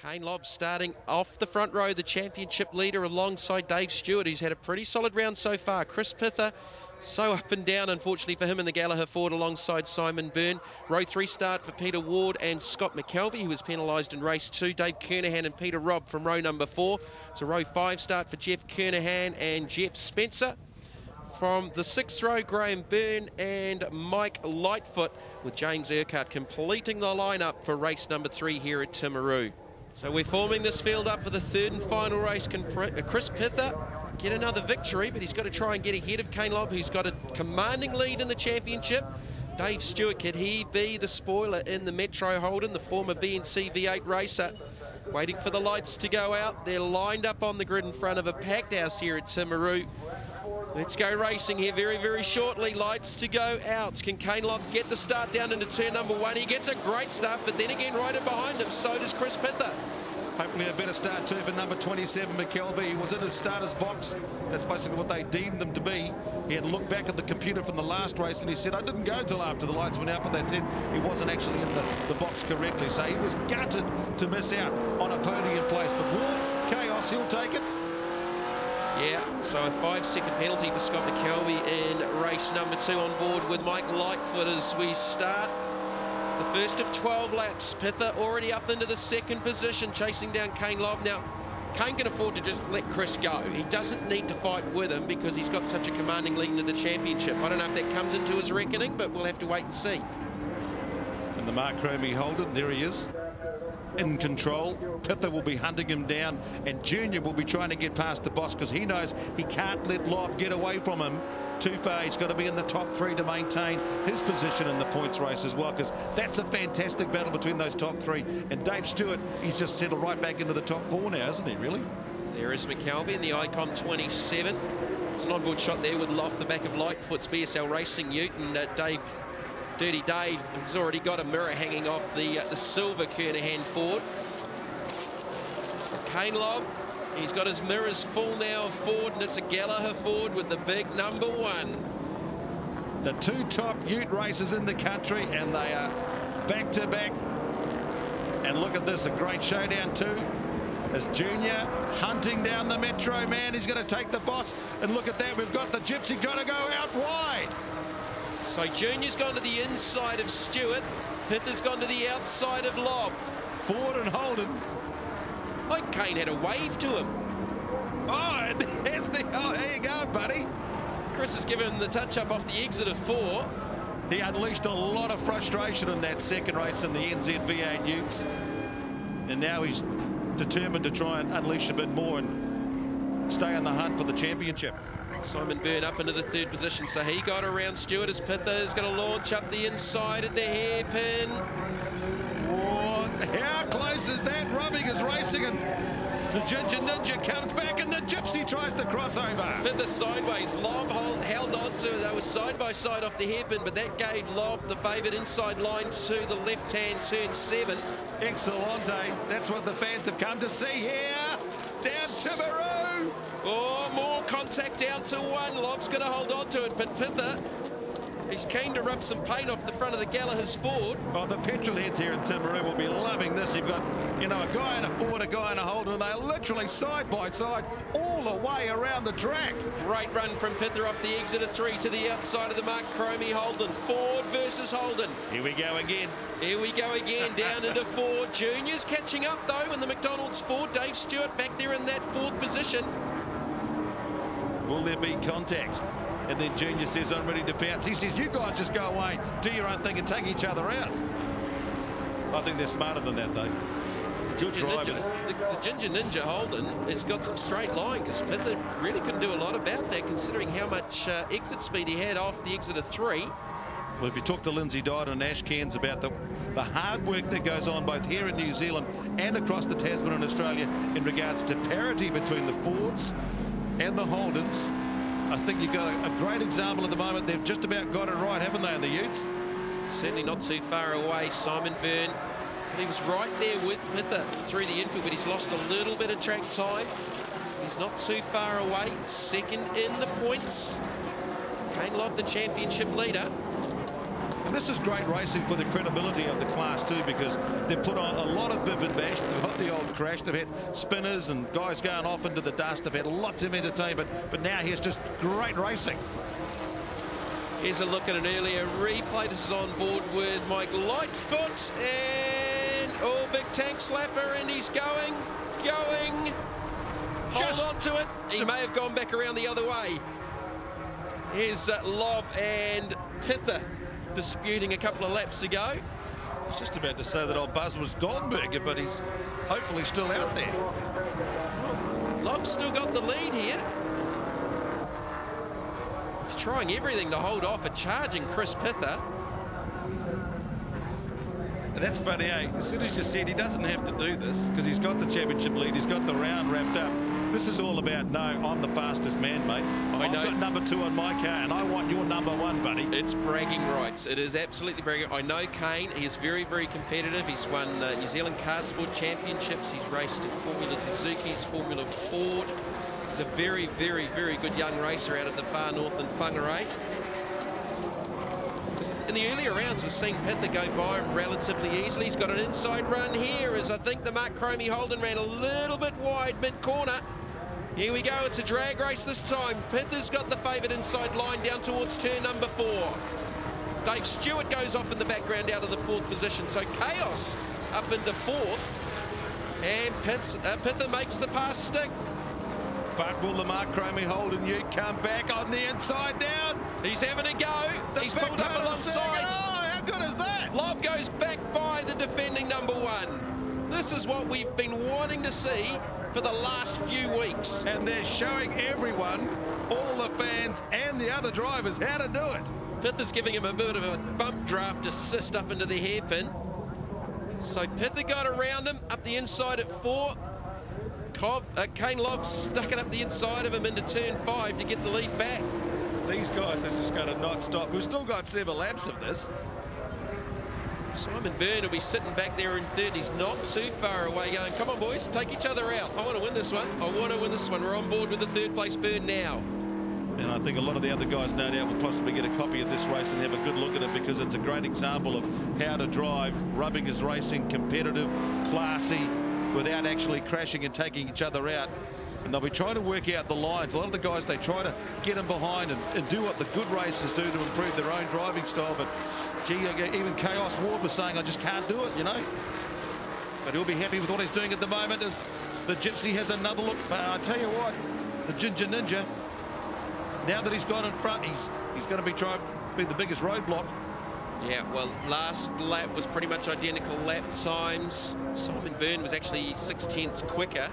Kane Lobb starting off the front row, the championship leader alongside Dave Stewart. He's had a pretty solid round so far. Chris Pither, so up and down, unfortunately for him, in the Gallagher Ford alongside Simon Byrne. Row 3 start for Peter Ward and Scott McKelvey, who was penalised in race 2. Dave Kernahan and Peter Robb from row number 4. So row 5 start for Jeff Kernahan and Jeff Spencer. From the 6th row, Graham Byrne and Mike Lightfoot, with James Urquhart completing the lineup for race number 3 here at Timaru. So we're forming this field up for the 3rd and final race. Can Chris Pither get another victory? But he's got to try and get ahead of Kane Lobb, who's got a commanding lead in the championship. Dave Stewart, could he be the spoiler in the Metro Holden, the former BNC V8 racer? Waiting for the lights to go out. They're lined up on the grid in front of a packed house here at Timaru. Let's go racing here very, very shortly. Lights to go out. Can Kane Lobb get the start down into turn number 1? He gets a great start, but then again right in behind him, so does Chris Pither. Hopefully a better start too for number 27, McKelvey. He was in his starter's box. That's basically what they deemed them to be. He had looked back at the computer from the last race and he said, I didn't go till after the lights went out, but they said he wasn't actually in the box correctly. So he was gutted to miss out on a podium place. But Ward, Chaos, he'll take it. Yeah, so a 5-second penalty for Scott McKelvey in race number 2, on board with Mike Lightfoot as we start the first of 12 laps. Pither already up into the 2nd position, chasing down Kane Lobb. Now, Kane can afford to just let Chris go. He doesn't need to fight with him because he's got such a commanding lead into the championship. I don't know if that comes into his reckoning, but we'll have to wait and see. And the Mark Cromie Holden, there he is, in control. Pither will be hunting him down, and Junior will be trying to get past the boss because he knows he can't let Lobb get away from him too far. He's got to be in the top 3 to maintain his position in the points race as well, because that's a fantastic battle between those top 3. And Dave Stewart, he's just settled right back into the top 4 now, isn't he, really? There is McKelvey in the Icon 27. It's an onboard shot there with off the back of Lightfoot's BSL Racing Ute, and Dirty Dave has already got a mirror hanging off the silver Kernahan Ford. So Kane Lobb, he's got his mirrors full now of Ford, and it's a Gallagher Ford with the big number 1. The 2 top Ute racers in the country, and they are back to back. And look at this, a great showdown too. As Junior hunting down the Metro man, he's going to take the boss. And look at that, we've got the Gypsy trying to go out wide. So Junior's gone to the inside of Stewart. Pither's gone to the outside of Lobb. Ford and Holden. Like Kane had a wave to him. Oh, there's the, oh, there you go, buddy. Chris has given him the touch-up off the exit of 4. He unleashed a lot of frustration in that 2nd race in the NZ V8 Utes. And now he's determined to try and unleash a bit more and stay on the hunt for the championship. Simon Byrne up into the 3rd position, so he got around Stewart as Pither is going to launch up the inside at the hairpin. Oh, how close is that? Rubbing is racing, and the Ginger Ninja comes back, and the Gypsy tries the crossover. Pither sideways, Lobb held on to it. They were side by side off the hairpin, but that gave Lobb the favoured inside line to the left-hand turn 7. Excellente. That's what the fans have come to see here. Down Timaru. Oh, more contact down to 1. Lobb's going to hold on to it, but Pither, he's keen to rub some paint off the front of the Gallagher's Ford. Oh, the petrol heads here in Timaru will be loving this. You've got, you know, a guy in a Ford, a guy in a Holden, and they're literally side by side all the way around the track. Great run from Pither off the exit of 3 to the outside of the Mark Cromie Holden. Ford versus Holden. Here we go again. Here we go again, down into 4. Junior's catching up, though, in the McDonald's Ford. Dave Stewart back there in that 4th position. Will there be contact? And then Junior says, I'm ready to bounce. He says, you guys just go away, do your own thing and take each other out. I think they're smarter than that, though. Good drivers. The Ginger Ninja Holden has got some straight line, because Pither really couldn't do a lot about that, considering how much exit speed he had off the exit of 3. Well, if you talk to Lindsay Dodd and Ash Cairns about the hard work that goes on both here in New Zealand and across the Tasman and Australia in regards to parity between the Fords and the Holdens, I think you've got a great example at the moment. They've just about got it right, haven't they, in the Utes? Certainly not too far away. Simon Byrne, he was right there with Pither through the infield, but he's lost a little bit of track time. He's not too far away. 2nd in the points. Kane Lobb, the championship leader. This is great racing for the credibility of the class too, because they've put on a lot of biff and bash. They've got the old crash. They've had spinners and guys going off into the dust. They've had lots of entertainment, but now here's just great racing. Here's a look at an earlier replay. This is on board with Mike Lightfoot, and oh, big tank slapper, and he's going. Hold on to it. He may have gone back around the other way. Here's Lob and Pither disputing a couple of laps ago. I was just about to say that old Buzz was Goldberger, but he's hopefully still out there. Lob's still got the lead here. He's trying everything to hold off a charging Chris Pither. And that's funny, eh? As soon as you said he doesn't have to do this because he's got the championship lead, he's got the round wrapped up. This is all about, no, I'm the fastest man, mate. I've got number 2 on my car, and I want your number 1, buddy. It's bragging rights. It is absolutely bragging. I know Kane. He is very, very competitive. He's won New Zealand Kart Sport Championships. He's raced in Formula Suzuki's, Formula Ford. He's a very, very, very good young racer out of the far north in Whangarei. In the earlier rounds, we've seen Pither go by him relatively easily. He's got an inside run here, as I think the Mark Cromie Holden ran a little bit wide mid-corner. Here we go, it's a drag race this time. Pither's got the favoured inside line down towards turn number 4. Dave Stewart goes off in the background out of the 4th position, so Chaos up into 4th. And Pither makes the pass stick. But will the Mark Cromie Holden Ute come back on the inside down? He's having a go. He's pulled up alongside. Oh, how good is that? Lob goes back by the defending number 1. This is what we've been wanting to see for the last few weeks. And they're showing everyone, all the fans and the other drivers, how to do it. Pither's giving him a bit of a bump draft assist up into the hairpin. So Pither got around him up the inside at 4. Kane Lobb stuck it up the inside of him into turn 5 to get the lead back. These guys are just going to not stop. We've still got 7 laps of this. Simon Byrne will be sitting back there in 3rd. He's not too far away going, come on boys, take each other out. I want to win this one. I want to win this one. We're on board with the 3rd place Byrne now. And I think a lot of the other guys no doubt will possibly get a copy of this race and have a good look at it, because it's a great example of how to drive. Rubbing is racing, competitive, classy, without actually crashing and taking each other out. And they'll be trying to work out the lines. A lot of the guys, they try to get them behind and do what the good racers do to improve their own driving style. But gee, even Chaos Ward was saying, I just can't do it, you know. But he'll be happy with what he's doing at the moment as the Gypsy has another look. But I tell you what, the Ginger Ninja, now that he's got in front, he's going to be trying to be the biggest roadblock. Yeah, well, last lap was pretty much identical lap times. Simon Byrne was actually 6/10 quicker.